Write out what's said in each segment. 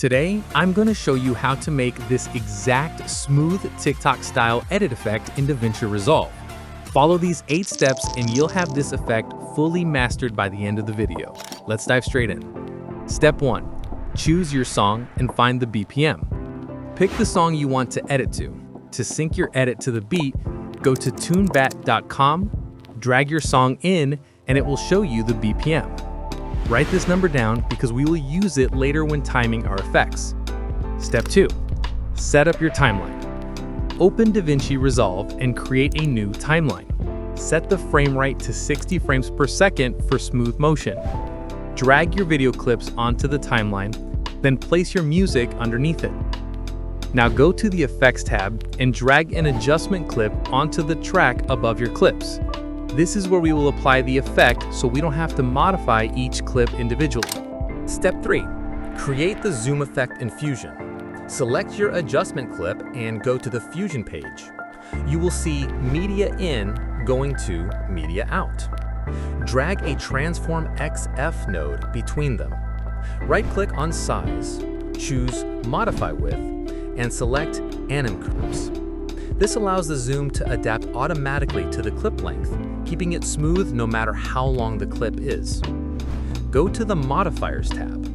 Today, I'm going to show you how to make this exact smooth TikTok style edit effect in DaVinci Resolve. Follow these 8 steps and you'll have this effect fully mastered by the end of the video. Let's dive straight in. Step 1. Choose your song and find the BPM. Pick the song you want to edit to. To sync your edit to the beat, go to tunebat.com, drag your song in, and it will show you the BPM. Write this number down because we will use it later when timing our effects. Step 2. Set up your timeline. Open DaVinci Resolve and create a new timeline. Set the frame rate to 60 frames per second for smooth motion. Drag your video clips onto the timeline, then place your music underneath it. Now go to the Effects tab and drag an adjustment clip onto the track above your clips. This is where we will apply the effect so we don't have to modify each clip individually. Step 3. Create the zoom effect in Fusion. Select your adjustment clip and go to the Fusion page. You will see Media In going to Media Out. Drag a Transform XF node between them. Right-click on Size, choose Modify Width, and select Anim Curves. This allows the zoom to adapt automatically to the clip length, keeping it smooth no matter how long the clip is. Go to the Modifiers tab.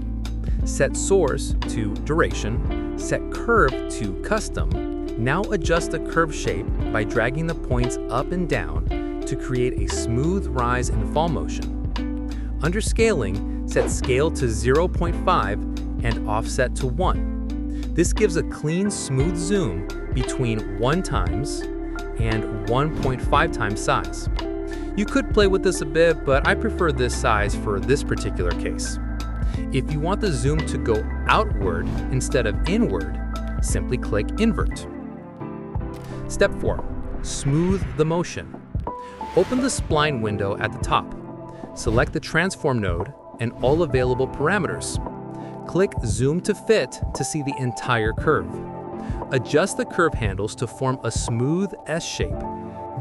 Set Source to Duration, set Curve to Custom. Now adjust the curve shape by dragging the points up and down to create a smooth rise and fall motion. Under Scaling, set Scale to 0.5 and Offset to 1. This gives a clean, smooth zoom between 1 times and 1.5 times size. You could play with this a bit, but I prefer this size for this particular case. If you want the zoom to go outward instead of inward, simply click Invert. Step 4. Smooth the motion. Open the spline window at the top. Select the Transform node and all available parameters. Click Zoom to Fit to see the entire curve. Adjust the curve handles to form a smooth S shape.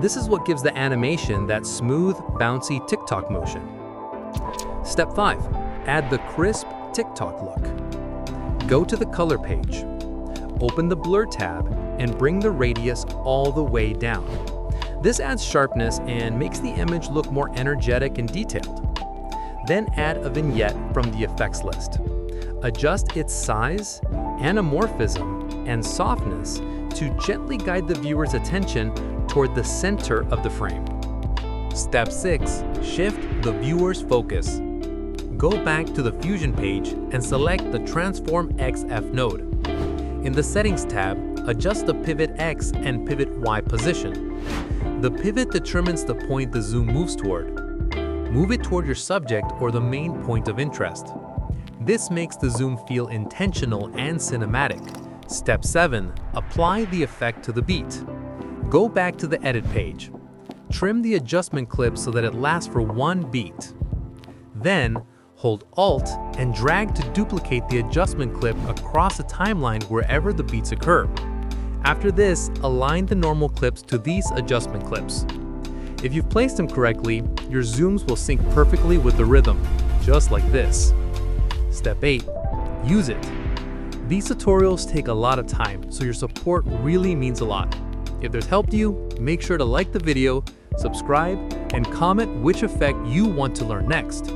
This is what gives the animation that smooth, bouncy TikTok motion. Step 5. Add the crisp TikTok look. Go to the Color page. Open the Blur tab and bring the radius all the way down. This adds sharpness and makes the image look more energetic and detailed. Then add a vignette from the effects list. Adjust its size, anamorphism, and softness to gently guide the viewer's attention toward the center of the frame. Step 6. Shift the viewer's focus. Go back to the Fusion page and select the Transform XF node. In the Settings tab, adjust the Pivot X and Pivot Y position. The pivot determines the point the zoom moves toward. Move it toward your subject or the main point of interest. This makes the zoom feel intentional and cinematic. Step 7. Apply the effect to the beat. Go back to the Edit page. Trim the adjustment clip so that it lasts for 1 beat. Then, hold Alt and drag to duplicate the adjustment clip across the timeline wherever the beats occur. After this, align the normal clips to these adjustment clips. If you've placed them correctly, your zooms will sync perfectly with the rhythm, just like this. Step 8. Use it. These tutorials take a lot of time, so your support really means a lot. If this helped you, make sure to like the video, subscribe, and comment which effect you want to learn next.